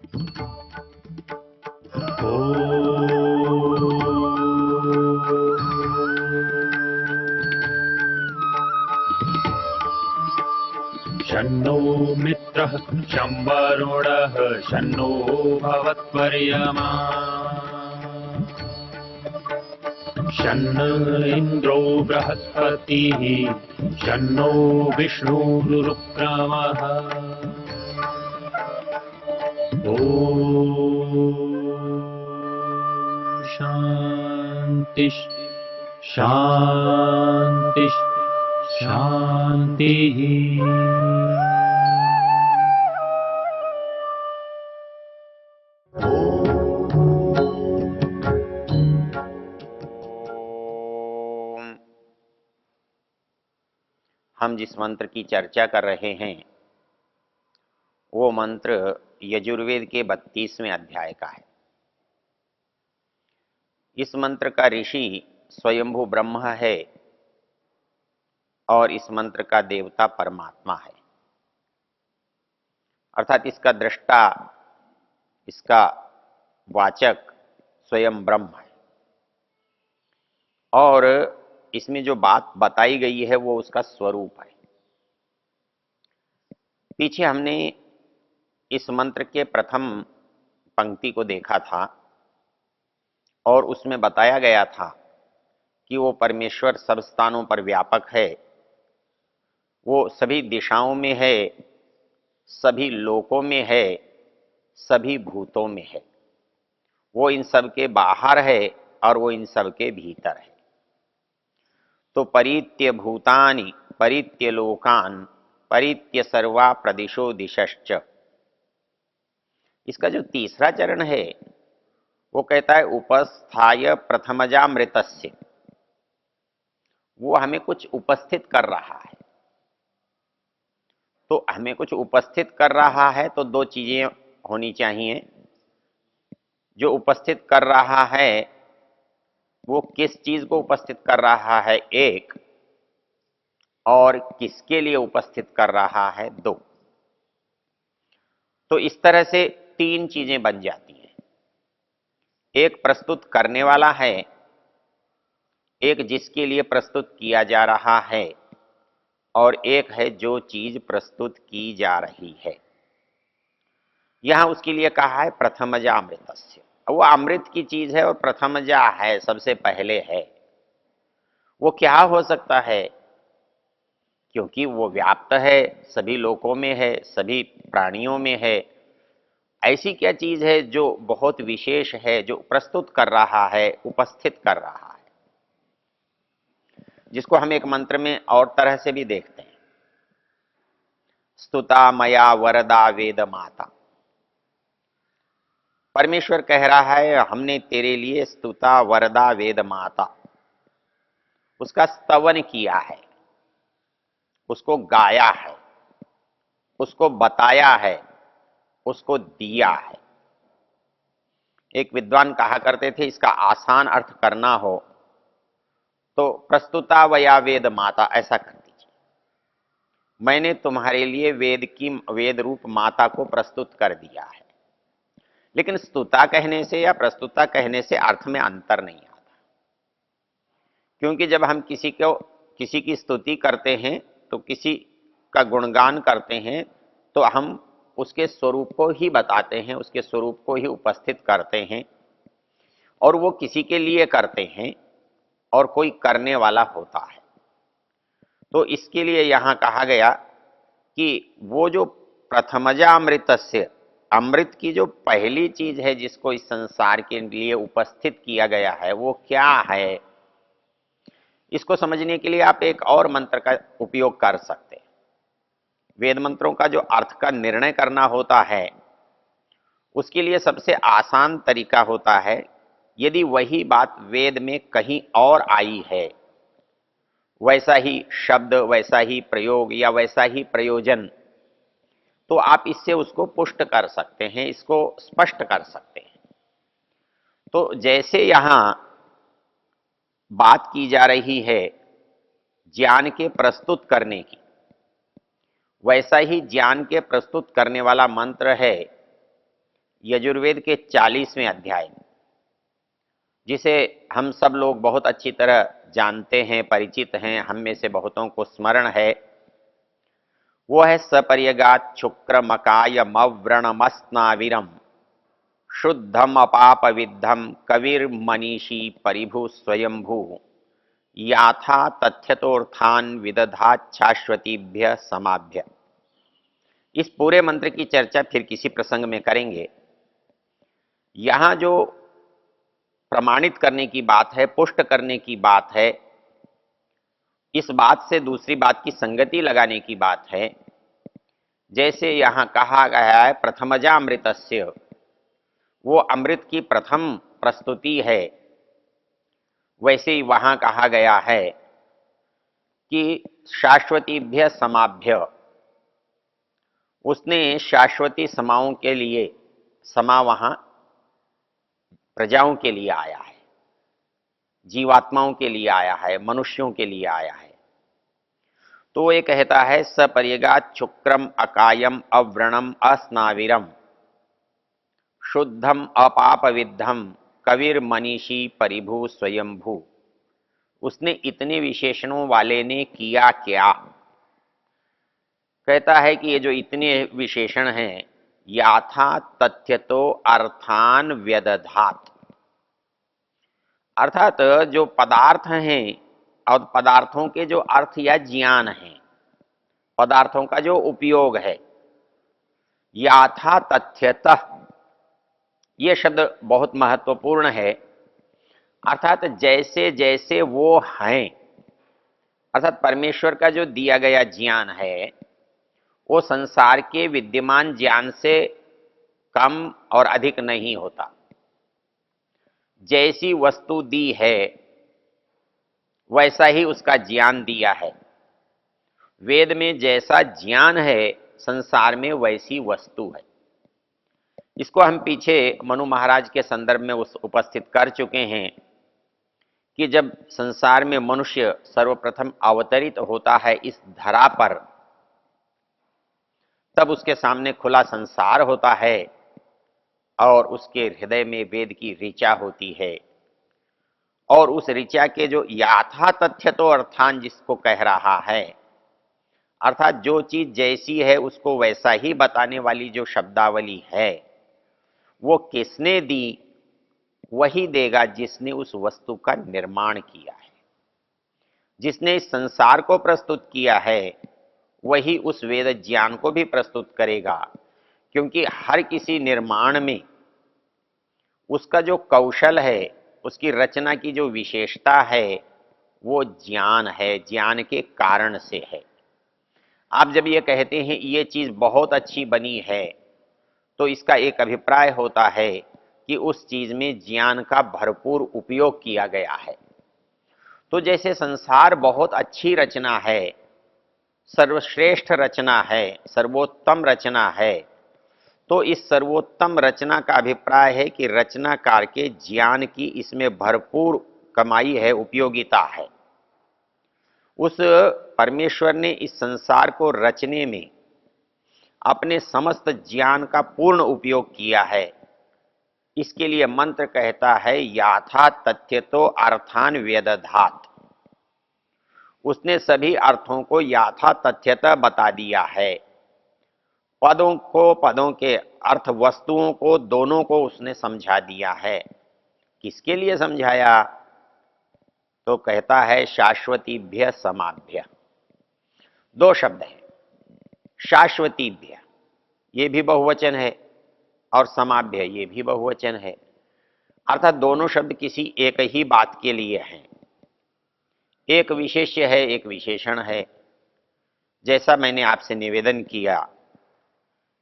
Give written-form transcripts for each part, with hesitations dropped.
शन्नो मित्रः शं वरुणः शन्नो भवत्वर्यमा शन्न इन्द्रो बृहस्पतिः शन्नो विष्णुरुक्रमः ॐ शान्ति शान्ति शान्तिः। हम जिस मंत्र की चर्चा कर रहे हैं वो मंत्र यजुर्वेद के 32वें अध्याय का है। इस मंत्र का ऋषि स्वयंभू ब्रह्म है और इस मंत्र का देवता परमात्मा है, अर्थात इसका दृष्टा, इसका वाचक स्वयं ब्रह्म है। और इसमें जो बात बताई गई है वो उसका स्वरूप है। पीछे हमने इस मंत्र के प्रथम पंक्ति को देखा था और उसमें बताया गया था कि वो परमेश्वर सब स्थानों पर व्यापक है, वो सभी दिशाओं में है, सभी लोकों में है, सभी भूतों में है, वो इन सब के बाहर है और वो इन सब के भीतर है। तो परित्य भूतानि परित्य लोकान परित्य सर्वा प्रदिशो दिशश्च, इसका जो तीसरा चरण है वो कहता है उपस्थाय प्रथमजामृतस्य, वो हमें कुछ उपस्थित कर रहा है। तो हमें कुछ उपस्थित कर रहा है तो दो चीजें होनी चाहिए। जो उपस्थित कर रहा है वो किस चीज को उपस्थित कर रहा है, एक, और किसके लिए उपस्थित कर रहा है, दो। तो इस तरह से तीन चीजें बन जाती हैं। एक प्रस्तुत करने वाला है, एक जिसके लिए प्रस्तुत किया जा रहा है, और एक है जो चीज प्रस्तुत की जा रही है। यहां उसके लिए कहा है प्रथमजा अमृतस्य, वो अमृत की चीज है और प्रथमजा है, सबसे पहले है। वो क्या हो सकता है, क्योंकि वो व्याप्त है, सभी लोकों में है, सभी प्राणियों में है। ऐसी क्या चीज है जो बहुत विशेष है, जो प्रस्तुत कर रहा है, उपस्थित कर रहा है, जिसको हम एक मंत्र में और तरह से भी देखते हैं। स्तुता मया वरदा वेद माता, परमेश्वर कह रहा है हमने तेरे लिए स्तुता वरदा वेद माता, उसका स्तवन किया है, उसको गाया है, उसको बताया है, उसको दिया है। एक विद्वान कहा करते थे इसका आसान अर्थ करना हो तो प्रस्तुता वया वेद माता ऐसा कर दीजिए, मैंने तुम्हारे लिए वेद रूप माता को प्रस्तुत कर दिया है। लेकिन स्तुता कहने से या प्रस्तुता कहने से अर्थ में अंतर नहीं आता, क्योंकि जब हम किसी की स्तुति करते हैं तो किसी का गुणगान करते हैं तो हम उसके स्वरूप को ही बताते हैं, उसके स्वरूप को ही उपस्थित करते हैं, और वो किसी के लिए करते हैं और कोई करने वाला होता है। तो इसके लिए यहां कहा गया कि वो जो प्रथमजा अमृतस्य, अमृत की जो पहली चीज है जिसको इस संसार के लिए उपस्थित किया गया है वो क्या है, इसको समझने के लिए आप एक और मंत्र का उपयोग कर सकते हैं। वेद मंत्रों का जो अर्थ का निर्णय करना होता है उसके लिए सबसे आसान तरीका होता है, यदि वही बात वेद में कहीं और आई है, वैसा ही शब्द, वैसा ही प्रयोग या वैसा ही प्रयोजन, तो आप इससे उसको पुष्ट कर सकते हैं, इसको स्पष्ट कर सकते हैं। तो जैसे यहां बात की जा रही है ज्ञान के प्रस्तुत करने की, वैसा ही ज्ञान के प्रस्तुत करने वाला मंत्र है यजुर्वेद के 40वें अध्याय, जिसे हम सब लोग बहुत अच्छी तरह जानते हैं, परिचित हैं, हम में से बहुतों को स्मरण है, वो है सपर्यगात शुक्र मकाय मव्रणमस्नाविरम शुद्धम अपाप विद्धम कविर मनीषी परिभु स्वयंभू याथा तथ्यतोर्थान विदधात शाश्वतीभ्य समाभ्य। इस पूरे मंत्र की चर्चा फिर किसी प्रसंग में करेंगे। यहां जो प्रमाणित करने की बात है, पुष्ट करने की बात है, इस बात से दूसरी बात की संगति लगाने की बात है। जैसे यहां कहा गया है प्रथमजा अमृतस्य, वो अमृत की प्रथम प्रस्तुति है, वैसे ही वहां कहा गया है कि शाश्वतीभ्य समाभ्य, उसने शाश्वती समाओं के लिए, समा वहां प्रजाओं के लिए आया है, जीवात्माओं के लिए आया है, मनुष्यों के लिए आया है। तो ये कहता है सपर्यगात शुक्रम अकायम अव्रणम अस्नाविरम शुद्धम अपाप विद्धम कविर मनीषी परिभू स्वयंभू। उसने इतने विशेषणों वाले ने किया क्या? कहता है कि ये जो इतने विशेषण हैं, याथा तथ्यतो अर्थान व्यदधात, अर्थात जो पदार्थ हैं और पदार्थों के जो अर्थ या ज्ञान हैं, पदार्थों का जो उपयोग है, याथा तथ्यतः, ये शब्द बहुत महत्वपूर्ण है। अर्थात जैसे जैसे वो हैं, अर्थात परमेश्वर का जो दिया गया ज्ञान है वो संसार के विद्यमान ज्ञान से कम और अधिक नहीं होता। जैसी वस्तु दी है वैसा ही उसका ज्ञान दिया है। वेद में जैसा ज्ञान है, संसार में वैसी वस्तु है। इसको हम पीछे मनु महाराज के संदर्भ में उपस्थित कर चुके हैं कि जब संसार में मनुष्य सर्वप्रथम अवतरित होता है इस धरा पर, तब उसके सामने खुला संसार होता है और उसके हृदय में वेद की ऋचा होती है। और उस ऋचा के जो याथा तथ्य तो अर्थान जिसको कह रहा है, अर्थात जो चीज जैसी है उसको वैसा ही बताने वाली जो शब्दावली है, वो किसने दी? वही देगा जिसने उस वस्तु का निर्माण किया है। जिसने इस संसार को प्रस्तुत किया है वही उस वेद ज्ञान को भी प्रस्तुत करेगा, क्योंकि हर किसी निर्माण में उसका जो कौशल है, उसकी रचना की जो विशेषता है, वो ज्ञान है, ज्ञान के कारण से है। आप जब ये कहते हैं ये चीज बहुत अच्छी बनी है, तो इसका एक अभिप्राय होता है कि उस चीज में ज्ञान का भरपूर उपयोग किया गया है। तो जैसे संसार बहुत अच्छी रचना है, सर्वश्रेष्ठ रचना है, सर्वोत्तम रचना है, तो इस सर्वोत्तम रचना का अभिप्राय है कि रचनाकार के ज्ञान की इसमें भरपूर कमाई है, उपयोगिता है। उस परमेश्वर ने इस संसार को रचने में अपने समस्त ज्ञान का पूर्ण उपयोग किया है। इसके लिए मंत्र कहता है याथा तथ्य तो अर्थान व्यदधात। उसने सभी अर्थों को याथा तथ्यतः बता दिया है। पदों को, पदों के अर्थ, वस्तुओं को, दोनों को उसने समझा दिया है। किसके लिए समझाया? तो कहता है शाश्वतीभ्य समाभ्य। दो शब्द है, शाश्वतीभ्य ये भी बहुवचन है और समाभ्य ये भी बहुवचन है। अर्थात दोनों शब्द किसी एक ही बात के लिए हैं। एक विशेष्य है, एक विशेषण है। जैसा मैंने आपसे निवेदन किया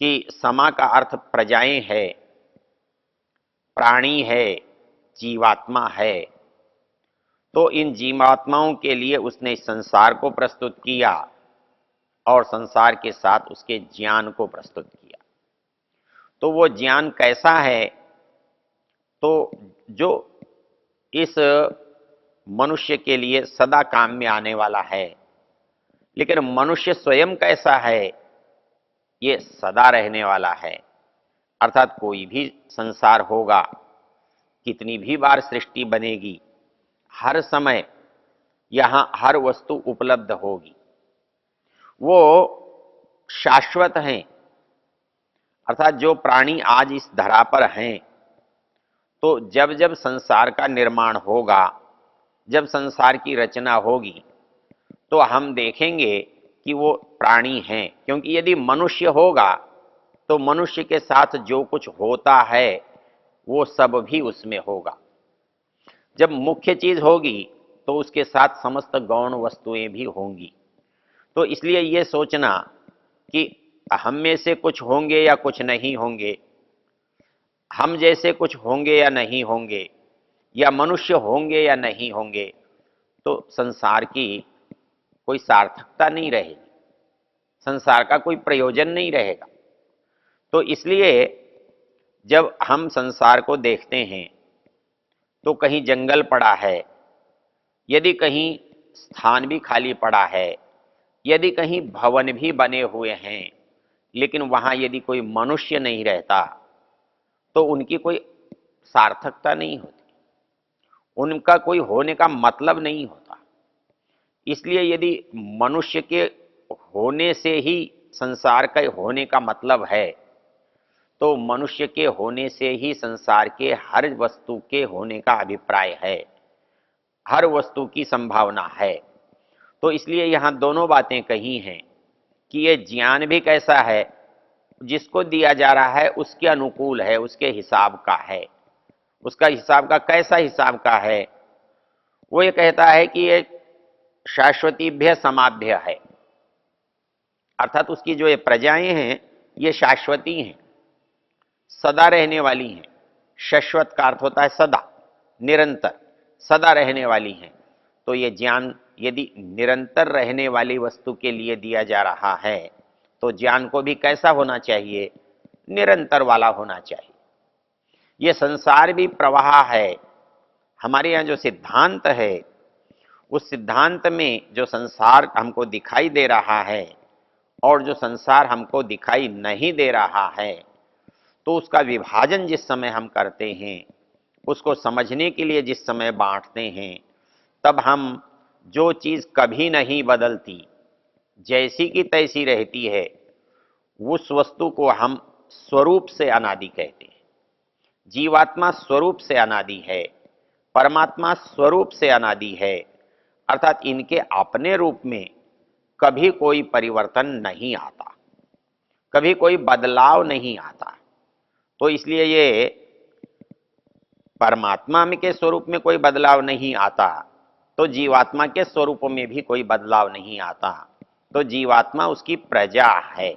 कि समा का अर्थ प्रजाएं है, प्राणी है, जीवात्मा है। तो इन जीवात्माओं के लिए उसने इस संसार को प्रस्तुत किया और संसार के साथ उसके ज्ञान को प्रस्तुत किया। तो वो ज्ञान कैसा है? तो जो इस मनुष्य के लिए सदा काम में आने वाला है। लेकिन मनुष्य स्वयं कैसा है? ये सदा रहने वाला है। अर्थात कोई भी संसार होगा, कितनी भी बार सृष्टि बनेगी, हर समय यहां हर वस्तु उपलब्ध होगी, वो शाश्वत हैं। अर्थात जो प्राणी आज इस धरा पर हैं, तो जब जब संसार का निर्माण होगा, जब संसार की रचना होगी, तो हम देखेंगे कि वो प्राणी हैं। क्योंकि यदि मनुष्य होगा तो मनुष्य के साथ जो कुछ होता है वो सब भी उसमें होगा। जब मुख्य चीज होगी तो उसके साथ समस्त गौण वस्तुएं भी होंगी। तो इसलिए ये सोचना कि हम में से कुछ होंगे या कुछ नहीं होंगे, हम जैसे कुछ होंगे या नहीं होंगे, या मनुष्य होंगे या नहीं होंगे, तो संसार की कोई सार्थकता नहीं रहेगी, संसार का कोई प्रयोजन नहीं रहेगा। तो इसलिए जब हम संसार को देखते हैं तो कहीं जंगल पड़ा है, यदि कहीं स्थान भी खाली पड़ा है, यदि कहीं भवन भी बने हुए हैं, लेकिन वहां यदि कोई मनुष्य नहीं रहता तो उनकी कोई सार्थकता नहीं होती, उनका कोई होने का मतलब नहीं होता। इसलिए यदि मनुष्य के होने से ही संसार के होने का मतलब है, तो मनुष्य के होने से ही संसार के हर वस्तु के होने का अभिप्राय है, हर वस्तु की संभावना है। तो इसलिए यहां दोनों बातें कही हैं कि ये ज्ञान भी कैसा है, जिसको दिया जा रहा है उसके अनुकूल है, उसके हिसाब का है। उसका हिसाब का कैसा हिसाब का है? वो ये कहता है कि ये शाश्वतीभ्य समाभ्य है, अर्थात उसकी जो ये प्रजाएं हैं ये शाश्वती हैं, सदा रहने वाली हैं। शाश्वत का अर्थ होता है सदा, निरंतर, सदा रहने वाली हैं। तो ये ज्ञान यदि निरंतर रहने वाली वस्तु के लिए दिया जा रहा है, तो ज्ञान को भी कैसा होना चाहिए? निरंतर वाला होना चाहिए। ये संसार भी प्रवाह है। हमारे यहाँ जो सिद्धांत है, उस सिद्धांत में जो संसार हमको दिखाई दे रहा है और जो संसार हमको दिखाई नहीं दे रहा है, तो उसका विभाजन जिस समय हम करते हैं, उसको समझने के लिए जिस समय बांटते हैं, तब हम जो चीज कभी नहीं बदलती, जैसी की तैसी रहती है, उस वस्तु को हम स्वरूप से अनादि कहते हैं। जीवात्मा स्वरूप से अनादि है, परमात्मा स्वरूप से अनादि है, अर्थात इनके अपने रूप में कभी कोई परिवर्तन नहीं आता, कभी कोई बदलाव नहीं आता। तो इसलिए ये परमात्मा में के स्वरूप में कोई बदलाव नहीं आता, तो जीवात्मा के स्वरूप में भी कोई बदलाव नहीं आता। तो जीवात्मा उसकी प्रजा है,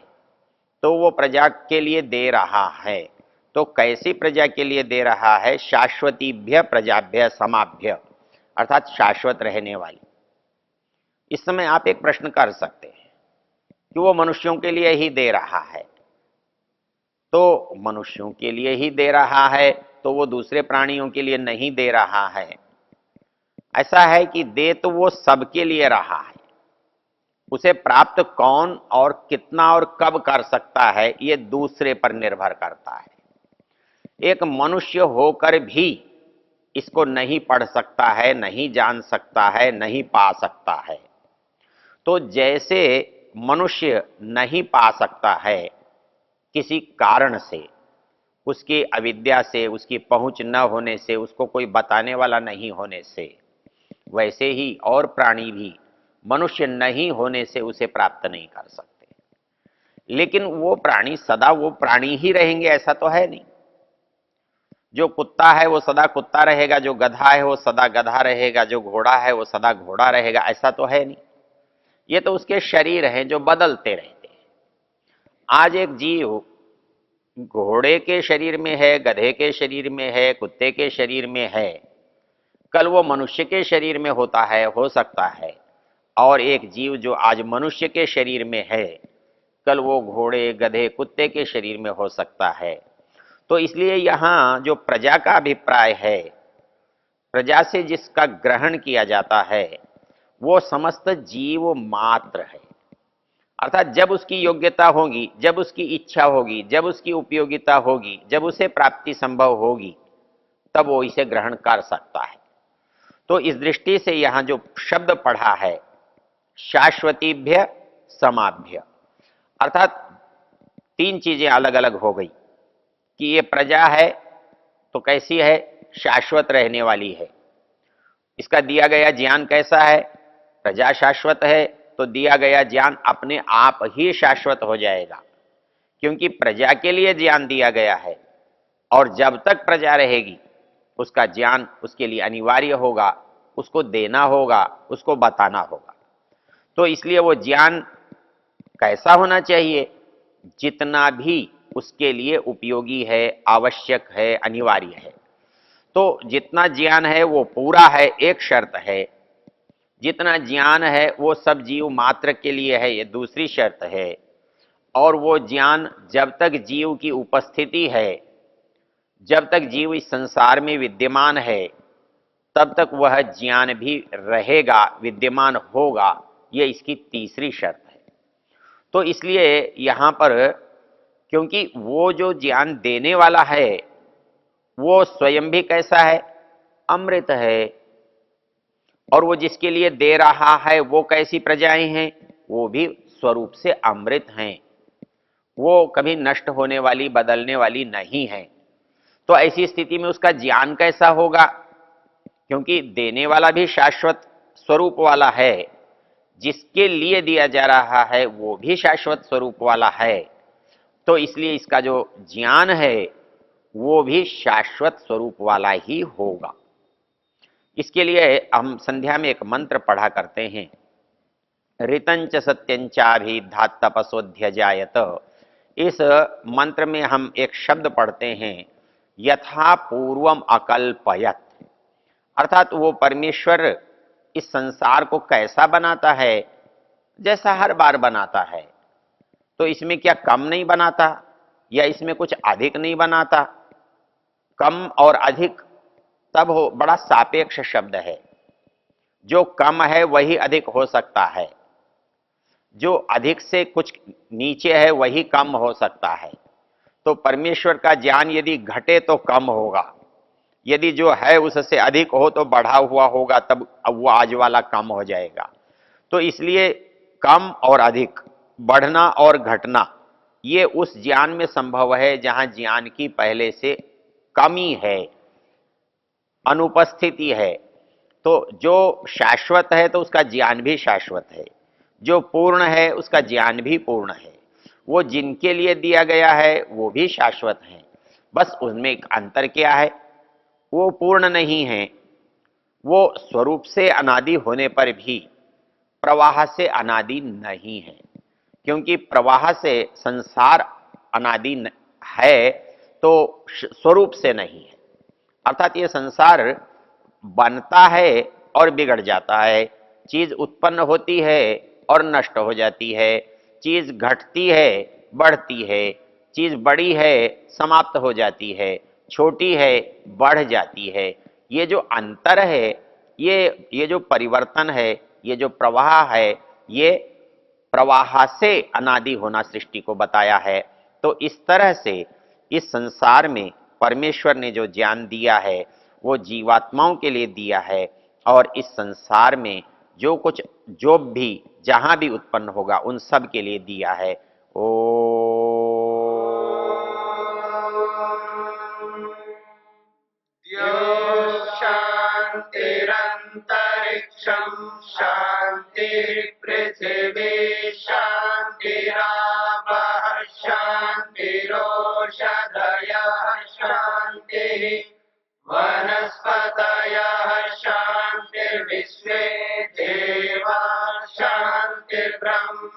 तो वो प्रजा के लिए दे रहा है। तो कैसी प्रजा के लिए दे रहा है? शाश्वतीभ्य प्रजाभ्य समाभ्य, अर्थात शाश्वत रहने वाली। इस समय आप एक प्रश्न कर सकते हैं कि वो मनुष्यों के लिए ही दे रहा है, तो मनुष्यों के लिए ही दे रहा है तो वो दूसरे प्राणियों के लिए नहीं दे रहा है। ऐसा है कि दे तो वो सबके लिए रहा है, उसे प्राप्त कौन और कितना और कब कर सकता है ये दूसरे पर निर्भर करता है। एक मनुष्य होकर भी इसको नहीं पढ़ सकता है, नहीं जान सकता है, नहीं पा सकता है। तो जैसे मनुष्य नहीं पा सकता है किसी कारण से, उसकी अविद्या से, उसकी पहुंच न होने से, उसको कोई बताने वाला नहीं होने से, वैसे ही और प्राणी भी मनुष्य नहीं होने से उसे प्राप्त नहीं कर सकते। लेकिन वो प्राणी सदा वो प्राणी ही रहेंगे ऐसा तो है नहीं। जो कुत्ता है वो सदा कुत्ता रहेगा, जो गधा है वो सदा गधा रहेगा, जो घोड़ा है वो सदा घोड़ा रहेगा, ऐसा तो है नहीं। ये तो उसके शरीर हैं जो बदलते रहते हैं। आज एक जीव घोड़े के शरीर में है, गधे के शरीर में है, कुत्ते के शरीर में है, कल वो मनुष्य के शरीर में होता है, हो सकता है। और एक जीव जो आज मनुष्य के शरीर में है, कल वो घोड़े, गधे, कुत्ते के शरीर में हो सकता है। तो इसलिए यहां जो प्रजा का अभिप्राय है, प्रजा से जिसका ग्रहण किया जाता है, वो समस्त जीव मात्र है, अर्थात जब उसकी योग्यता होगी, जब उसकी इच्छा होगी, जब उसकी उपयोगिता होगी, जब उसे प्राप्ति संभव होगी, तब वो इसे ग्रहण कर सकता है। तो इस दृष्टि से यहां जो शब्द पढ़ा है शाश्वतीभ्य समाभ्य, अर्थात तीन चीजें अलग अलग हो गई कि ये प्रजा है तो कैसी है, शाश्वत रहने वाली है। इसका दिया गया ज्ञान कैसा है, प्रजा शाश्वत है तो दिया गया ज्ञान अपने आप ही शाश्वत हो जाएगा, क्योंकि प्रजा के लिए ज्ञान दिया गया है और जब तक प्रजा रहेगी उसका ज्ञान उसके लिए अनिवार्य होगा, उसको देना होगा, उसको बताना होगा। तो इसलिए वो ज्ञान कैसा होना चाहिए, जितना भी उसके लिए उपयोगी है, आवश्यक है, अनिवार्य है। तो जितना ज्ञान है वो पूरा है, एक शर्त है। जितना ज्ञान है वो सब जीव मात्र के लिए है, ये दूसरी शर्त है। और वो ज्ञान जब तक जीव की उपस्थिति है, जब तक जीव इस संसार में विद्यमान है, तब तक वह ज्ञान भी रहेगा, विद्यमान होगा, ये इसकी तीसरी शर्त है। तो इसलिए यहां पर, क्योंकि वो जो ज्ञान देने वाला है वो स्वयं भी कैसा है, अमृत है, और वो जिसके लिए दे रहा है वो कैसी प्रजाएं हैं, वो भी स्वरूप से अमृत हैं, वो कभी नष्ट होने वाली, बदलने वाली नहीं है। तो ऐसी स्थिति में उसका ज्ञान कैसा होगा, क्योंकि देने वाला भी शाश्वत स्वरूप वाला है, जिसके लिए दिया जा रहा है वो भी शाश्वत स्वरूप वाला है, तो इसलिए इसका जो ज्ञान है वो भी शाश्वत स्वरूप वाला ही होगा। इसके लिए हम संध्या में एक मंत्र पढ़ा करते हैं, ऋतंच सत्यंचाभिधात तपसोध्यजायत। इस मंत्र में हम एक शब्द पढ़ते हैं, यथा पूर्वम अकल्पयत, अर्थात वो परमेश्वर इस संसार को कैसा बनाता है, जैसा हर बार बनाता है। तो इसमें क्या कम नहीं बनाता या इसमें कुछ अधिक नहीं बनाता। कम और अधिक तब हो, बड़ा सापेक्ष शब्द है। जो कम है वही अधिक हो सकता है, जो अधिक से कुछ नीचे है वही कम हो सकता है। तो परमेश्वर का ज्ञान यदि घटे तो कम होगा, यदि जो है उससे अधिक हो तो बढ़ा हुआ होगा, तब अब वो आज वाला कम हो जाएगा। तो इसलिए कम और अधिक, बढ़ना और घटना, ये उस ज्ञान में संभव है जहां ज्ञान की पहले से कमी है, अनुपस्थिति है। तो जो शाश्वत है तो उसका ज्ञान भी शाश्वत है, जो पूर्ण है उसका ज्ञान भी पूर्ण है। वो जिनके लिए दिया गया है वो भी शाश्वत है, बस उसमें एक अंतर क्या है, वो पूर्ण नहीं है, वो स्वरूप से अनादि होने पर भी प्रवाह से अनादि नहीं है। क्योंकि प्रवाह से संसार अनादि है तो स्वरूप से नहीं है। अर्थात ये संसार बनता है और बिगड़ जाता है, चीज उत्पन्न होती है और नष्ट हो जाती है, चीज घटती है, बढ़ती है, चीज बड़ी है, समाप्त हो जाती है, छोटी है, बढ़ जाती है। ये जो अंतर है, ये जो परिवर्तन है, ये जो प्रवाह है, ये प्रवाह से अनादि होना सृष्टि को बताया है। तो इस तरह से इस संसार में परमेश्वर ने जो ज्ञान दिया है वो जीवात्माओं के लिए दिया है, और इस संसार में जो कुछ, जो भी जहां भी उत्पन्न होगा उन सब के लिए दिया है। ओ शांतिरंतरिक्षं शांति पृथिवी शांतिरापः शांतिरोषधयः शांतिः वनस्पतयः शांतिर्विश्वे देवाः शांतिर्ब्रह्म